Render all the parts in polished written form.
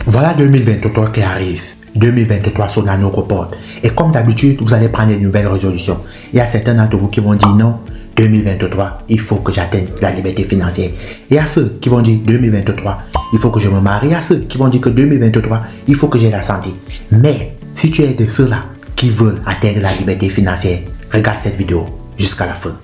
Voilà 2023 qui arrive. 2023 sonne à nos portes. Et comme d'habitude, vous allez prendre de nouvelles résolutions. Il y a certains d'entre vous qui vont dire non, 2023, il faut que j'atteigne la liberté financière. Il y a ceux qui vont dire 2023, il faut que je me marie. Il y a ceux qui vont dire que 2023, il faut que j'ai la santé. Mais si tu es de ceux-là qui veulent atteindre la liberté financière, regarde cette vidéo jusqu'à la fin.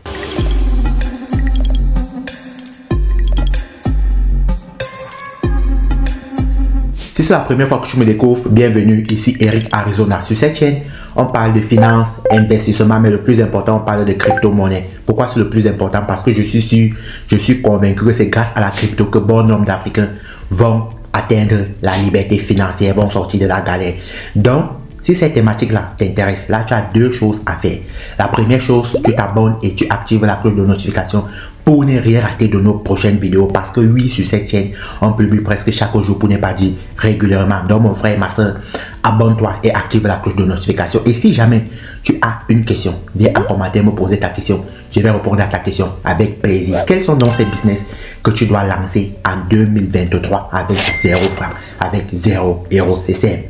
Si c'est la première fois que tu me découvres, bienvenue, ici Eric Arizona. Sur cette chaîne, on parle de finance, investissement, mais le plus important, on parle de crypto-monnaie. Pourquoi c'est le plus important? Parce que je suis convaincu que c'est grâce à la crypto que bon nombre d'Africains vont atteindre la liberté financière, vont sortir de la galère. Donc, si cette thématique-là t'intéresse, là tu as deux choses à faire. La première chose, tu t'abonnes et tu actives la cloche de notification pour ne rien rater de nos prochaines vidéos. Parce que oui, sur cette chaîne, on publie presque chaque jour pour ne pas dire régulièrement. Donc mon frère et ma soeur, abonne-toi et active la cloche de notification. Et si jamais tu as une question, viens en commentaire me poser ta question. Je vais répondre à ta question avec plaisir. Quels sont donc ces business que tu dois lancer en 2023 avec 0 francs, avec 0 euros? C'est simple.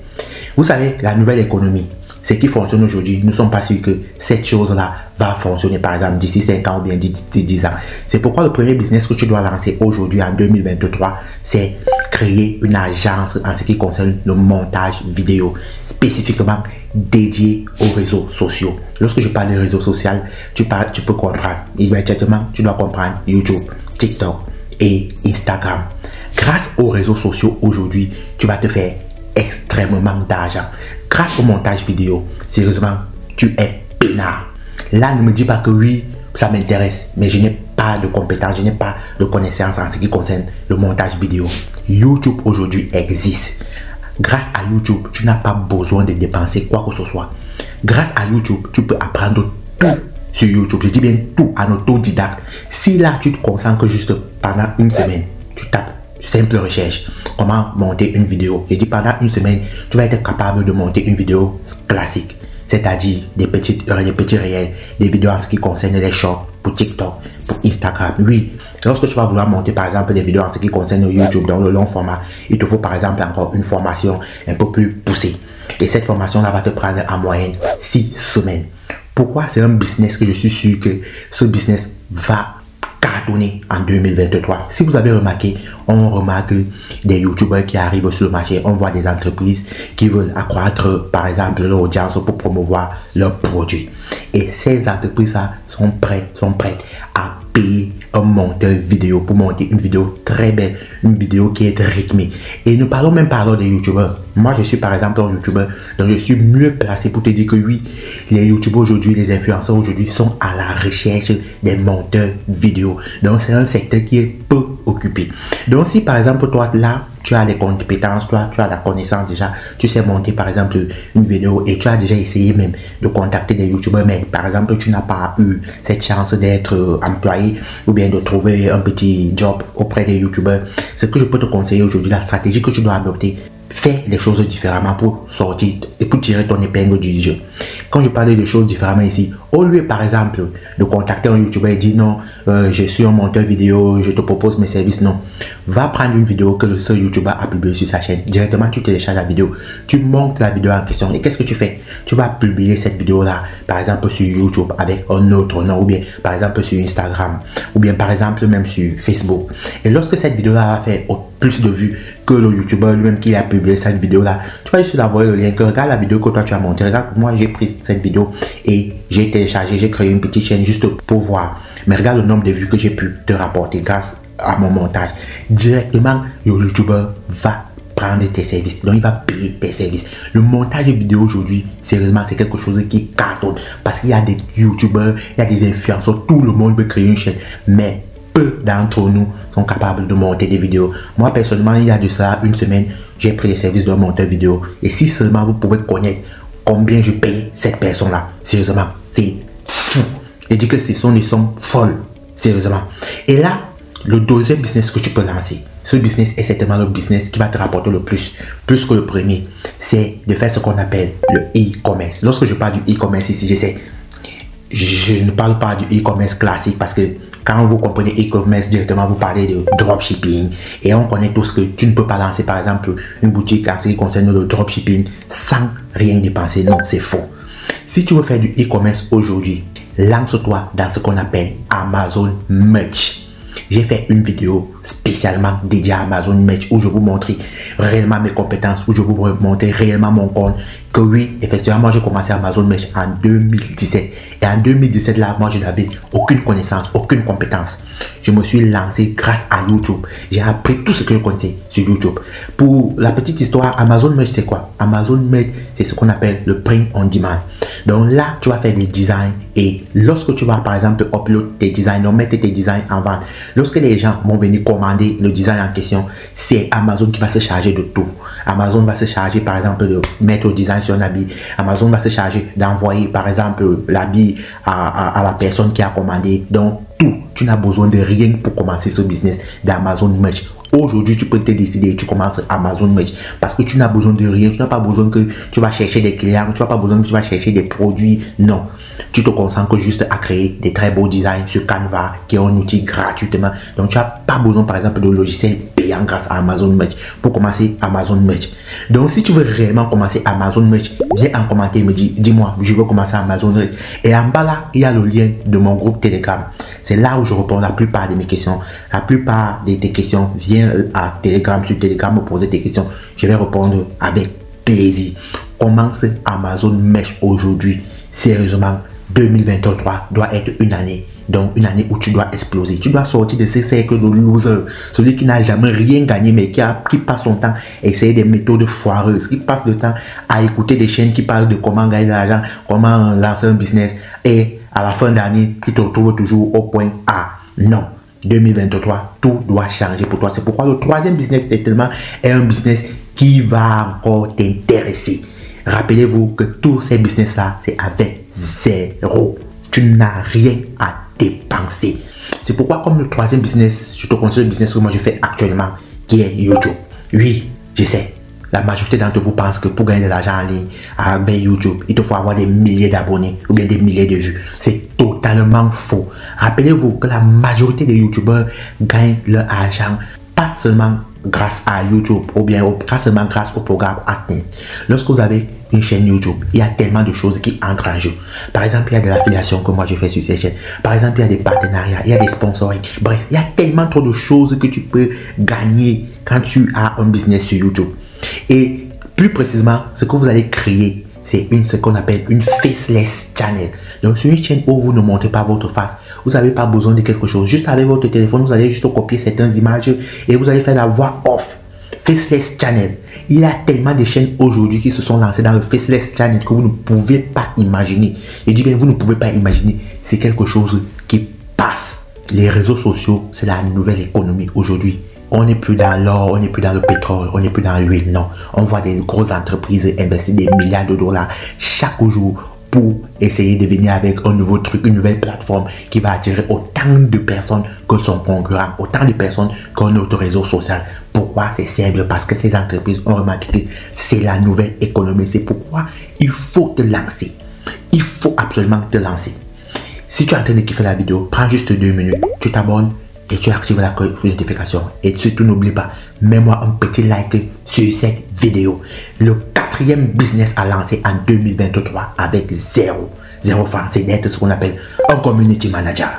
Vous savez, la nouvelle économie, ce qui fonctionne aujourd'hui, nous ne sommes pas sûrs que cette chose-là va fonctionner par exemple d'ici 5 ans ou bien d'ici 10 ans. C'est pourquoi le premier business que tu dois lancer aujourd'hui en 2023, c'est créer une agence en ce qui concerne le montage vidéo, spécifiquement dédié aux réseaux sociaux. Lorsque je parle de réseaux sociaux, tu peux comprendre. Immédiatement, tu dois comprendre YouTube, TikTok et Instagram. Grâce aux réseaux sociaux aujourd'hui, tu vas te faire extrêmement d'argent. Grâce au montage vidéo, sérieusement, tu es peinard. Là, ne me dis pas que oui, ça m'intéresse, mais je n'ai pas de compétences, je n'ai pas de connaissances en ce qui concerne le montage vidéo. YouTube aujourd'hui existe. Grâce à YouTube, tu n'as pas besoin de dépenser quoi que ce soit. Grâce à YouTube, tu peux apprendre tout sur YouTube. Je dis bien tout en autodidacte. Si là, tu te concentres juste pendant une semaine, tu tapes simple recherche, comment monter une vidéo. J'ai dit pendant une semaine, tu vas être capable de monter une vidéo classique, c'est-à-dire des petits réels, des vidéos en ce qui concerne les shorts pour TikTok, pour Instagram. Oui, lorsque tu vas vouloir monter par exemple des vidéos en ce qui concerne YouTube dans le long format, il te faut par exemple encore une formation un peu plus poussée. Et cette formation-là va te prendre en moyenne 6 semaines. Pourquoi? C'est un business que je suis sûr que ce business va cartonner en 2023. Si vous avez remarqué, on remarque des youtubeurs qui arrivent sur le marché, on voit des entreprises qui veulent accroître par exemple leur audience pour promouvoir leurs produits. Et ces entreprises-là sont prêtes à payer un monteur vidéo pour monter une vidéo très belle, une vidéo qui est rythmée. Et ne parlons même pas alors des youtubeurs. Moi, je suis par exemple un youtubeur, donc je suis mieux placé pour te dire que oui, les youtubeurs aujourd'hui, les influenceurs aujourd'hui sont à la recherche des monteurs vidéo. Donc, c'est un secteur qui est peu occupé. Donc, si par exemple, toi, là, tu as les compétences, toi, tu as la connaissance déjà, tu sais monter par exemple une vidéo et tu as déjà essayé même de contacter des youtubeurs, mais par exemple, tu n'as pas eu cette chance d'être employé ou bien de trouver un petit job auprès des youtubeurs, ce que je peux te conseiller aujourd'hui, la stratégie que tu dois adopter, fais les choses différemment pour sortir et pour tirer ton épingle du jeu. Quand je parle de choses différemment ici, au lieu par exemple de contacter un youtubeur et dire non, je suis un monteur vidéo, je te propose mes services, non. Va prendre une vidéo que ce youtubeur a publié sur sa chaîne. Directement, tu télécharges la vidéo, tu montes la vidéo en question et qu'est-ce que tu fais? Tu vas publier cette vidéo là, par exemple sur YouTube avec un autre nom ou bien par exemple sur Instagram ou bien par exemple même sur Facebook. Et lorsque cette vidéo là va faire plus de vues que le youtubeur lui-même qui a publié cette vidéo là, tu vas juste lui envoyer le lien que regarde la vidéo que toi tu as montée. Regarde, moi j'ai pris cette vidéo et j'ai téléchargé, j'ai créé une petite chaîne juste pour voir. Mais regarde le nombre de vues que j'ai pu te rapporter grâce à mon montage. Directement, le youtubeur va prendre tes services, donc il va payer tes services. Le montage vidéo aujourd'hui, sérieusement, c'est quelque chose qui cartonne parce qu'il y a des youtubeurs, il y a des influenceurs, tout le monde veut créer une chaîne, mais peu d'entre nous sont capables de monter des vidéos. Moi personnellement, il y a de ça une semaine, j'ai pris les services d'un monteur vidéo et si seulement vous pouvez connaître combien je paye cette personne là, sérieusement, c'est fou. Je dis que ce sont des sommes folles, sérieusement. Et là, le deuxième business que tu peux lancer, ce business est certainement le business qui va te rapporter le plus que le premier, c'est de faire ce qu'on appelle le e-commerce. Lorsque je parle du e-commerce ici, j'essaie je ne parle pas du e-commerce classique parce que quand vous comprenez e-commerce directement, vous parlez de dropshipping et on connaît tous que tu ne peux pas lancer par exemple une boutique en ce qui concerne le dropshipping sans rien dépenser. Non, c'est faux. Si tu veux faire du e-commerce aujourd'hui, lance-toi dans ce qu'on appelle Amazon Merch. J'ai fait une vidéo spécialement dédiée à Amazon Merch où je vous montre réellement mes compétences, où je vous montre réellement mon compte. Que oui, effectivement, moi j'ai commencé Amazon Merch en 2017. Et en 2017, là, moi je n'avais aucune connaissance, aucune compétence. Je me suis lancé grâce à YouTube. J'ai appris tout ce que je connaissais sur YouTube. Pour la petite histoire, Amazon Merch c'est quoi? Amazon Merch, c'est ce qu'on appelle le print on demand. Donc là, tu vas faire des designs et lorsque tu vas par exemple upload tes designs, donc mettre tes designs en vente, lorsque les gens vont venir commander le design en question, c'est Amazon qui va se charger de tout. Amazon va se charger par exemple de mettre le design sur un habit. Amazon va se charger d'envoyer par exemple l'habit à la personne qui a commandé. Donc tout, tu n'as besoin de rien pour commencer ce business d'Amazon Merch. Aujourd'hui, tu peux te décider et tu commences Amazon Merch parce que tu n'as besoin de rien. Tu n'as pas besoin que tu vas chercher des clients. Tu n'as pas besoin que tu vas chercher des produits. Non. Tu te concentres juste à créer des très beaux designs sur Canva qui est un outil gratuitement. Donc, tu n'as pas besoin, par exemple, de logiciels payants grâce à Amazon Merch pour commencer Amazon Merch. Donc, si tu veux réellement commencer Amazon Merch, viens en commentaire et me dis-moi, je veux commencer Amazon Merch. Et en bas là, il y a le lien de mon groupe Telegram. C'est là où je réponds la plupart de mes questions. La plupart de tes questions, viens à Telegram, sur Telegram, me poser tes questions. Je vais répondre avec plaisir. Commence Amazon Merch aujourd'hui. Sérieusement, 2023 doit être une année. Donc, une année où tu dois exploser. Tu dois sortir de ce cercle de loser. Celui qui n'a jamais rien gagné, mais qui passe son temps à essayer des méthodes foireuses. Qui passe le temps à écouter des chaînes qui parlent de comment gagner de l'argent, comment lancer un business. Et à la fin d'année, tu te retrouves toujours au point A. Non. 2023, tout doit changer pour toi. C'est pourquoi le troisième business est un business qui va encore t'intéresser. Rappelez-vous que tous ces business-là, c'est avec zéro. Tu n'as rien à dépenser. C'est pourquoi comme le troisième business, je te conseille le business que moi je fais actuellement, qui est YouTube. Oui, je sais. La majorité d'entre vous pensent que pour gagner de l'argent en ligne avec YouTube, il te faut avoir des milliers d'abonnés ou bien des milliers de vues. C'est totalement faux. Rappelez-vous que la majorité des YouTubeurs gagnent leur argent pas seulement grâce à YouTube ou bien pas seulement grâce au programme AdSense. Lorsque vous avez une chaîne YouTube, il y a tellement de choses qui entrent en jeu. Par exemple, il y a de l'affiliation que moi je fais sur cette chaîne. Par exemple, il y a des partenariats, il y a des sponsoring. Bref, il y a tellement trop de choses que tu peux gagner quand tu as un business sur YouTube. Et plus précisément, ce que vous allez créer, c'est ce qu'on appelle une faceless channel. Donc, sur une chaîne où vous ne montrez pas votre face, vous n'avez pas besoin de quelque chose. Juste avec votre téléphone, vous allez juste copier certaines images et vous allez faire la voix off. Faceless channel. Il y a tellement de chaînes aujourd'hui qui se sont lancées dans le faceless channel que vous ne pouvez pas imaginer. Je dis bien, vous ne pouvez pas imaginer. C'est quelque chose qui passe. Les réseaux sociaux, c'est la nouvelle économie aujourd'hui. On n'est plus dans l'or, on n'est plus dans le pétrole, on n'est plus dans l'huile, non. On voit des grosses entreprises investir des milliards de dollars chaque jour pour essayer de venir avec un nouveau truc, une nouvelle plateforme qui va attirer autant de personnes que son concurrent, autant de personnes qu'un autre réseau social. Pourquoi? C'est simple, parce que ces entreprises ont remarqué que c'est la nouvelle économie. C'est pourquoi il faut te lancer. Il faut absolument te lancer. Si tu es en train de kiffer la vidéo, prends juste 2 minutes, tu t'abonnes et tu actives la notification. Et surtout, n'oublie pas, mets-moi un petit like sur cette vidéo. Le 4e business à lancer en 2023 avec zéro franc, c'est d'être ce qu'on appelle un community manager.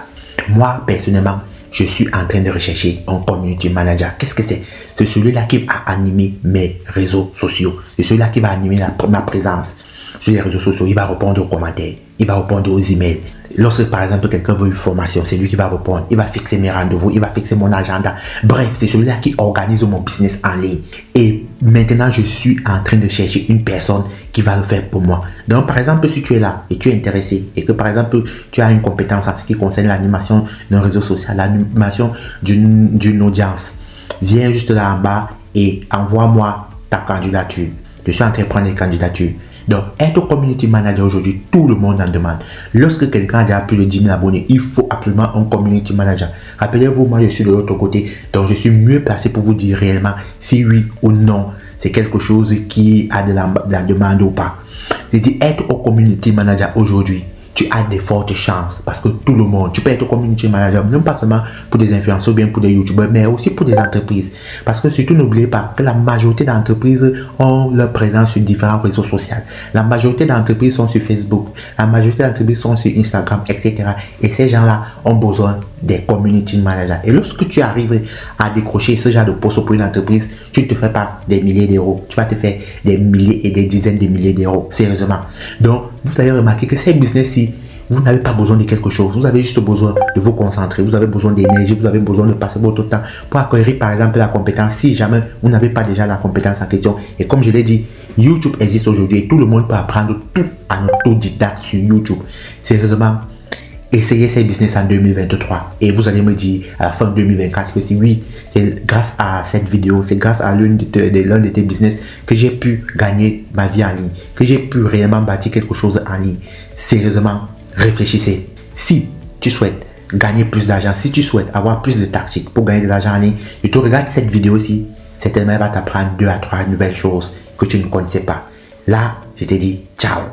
Moi, personnellement, je suis en train de rechercher un community manager. Qu'est-ce que c'est? C'est celui-là qui va animer mes réseaux sociaux. C'est celui-là qui va animer ma présence sur les réseaux sociaux. Il va répondre aux commentaires. Il va répondre aux emails. Lorsque par exemple quelqu'un veut une formation, c'est lui qui va répondre. Il va fixer mes rendez-vous, il va fixer mon agenda. Bref, c'est celui-là qui organise mon business en ligne. Et maintenant, je suis en train de chercher une personne qui va le faire pour moi. Donc, par exemple, si tu es là et tu es intéressé et que par exemple, tu as une compétence en ce qui concerne l'animation d'un réseau social, l'animation d'une audience, viens juste là en bas et envoie-moi ta candidature. Je suis en train de prendre les candidatures. Donc, être community manager aujourd'hui, tout le monde en demande. Lorsque quelqu'un a déjà plus de 10 000 abonnés, il faut absolument un community manager. Rappelez-vous, moi, je suis de l'autre côté. Donc, je suis mieux placé pour vous dire réellement si oui ou non, c'est quelque chose qui a de la demande ou pas. C'est-à-dire, être au community manager aujourd'hui, tu as des fortes chances parce que tout le monde, tu peux être community manager, non pas seulement pour des influenceurs ou bien pour des youtubeurs, mais aussi pour des entreprises. Parce que surtout, n'oubliez pas que la majorité d'entreprises ont leur présence sur différents réseaux sociaux. La majorité d'entreprises sont sur Facebook, la majorité d'entreprises sont sur Instagram, etc. Et ces gens-là ont besoin des community managers. Et lorsque tu arrives à décrocher ce genre de poste pour une entreprise, tu ne te fais pas des milliers d'euros, tu vas te faire des milliers et des dizaines de milliers d'euros, sérieusement. Donc, vous allez remarquer que ces business-ci, vous n'avez pas besoin de quelque chose. Vous avez juste besoin de vous concentrer. Vous avez besoin d'énergie. Vous avez besoin de passer votre temps pour acquérir, par exemple, la compétence. Si jamais vous n'avez pas déjà la compétence en question. Et comme je l'ai dit, YouTube existe aujourd'hui et tout le monde peut apprendre tout en autodidacte sur YouTube. Sérieusement, essayez ces business en 2023. Et vous allez me dire à la fin 2024 que si oui, c'est grâce à cette vidéo, c'est grâce à l'un de tes business que j'ai pu gagner ma vie en ligne, que j'ai pu réellement bâtir quelque chose en ligne. Sérieusement, réfléchissez. Si tu souhaites gagner plus d'argent, si tu souhaites avoir plus de tactiques pour gagner de l'argent en ligne, je te regarde cette vidéo-ci, certainement elle va t'apprendre 2 à 3 nouvelles choses que tu ne connaissais pas. Là, je te dis ciao.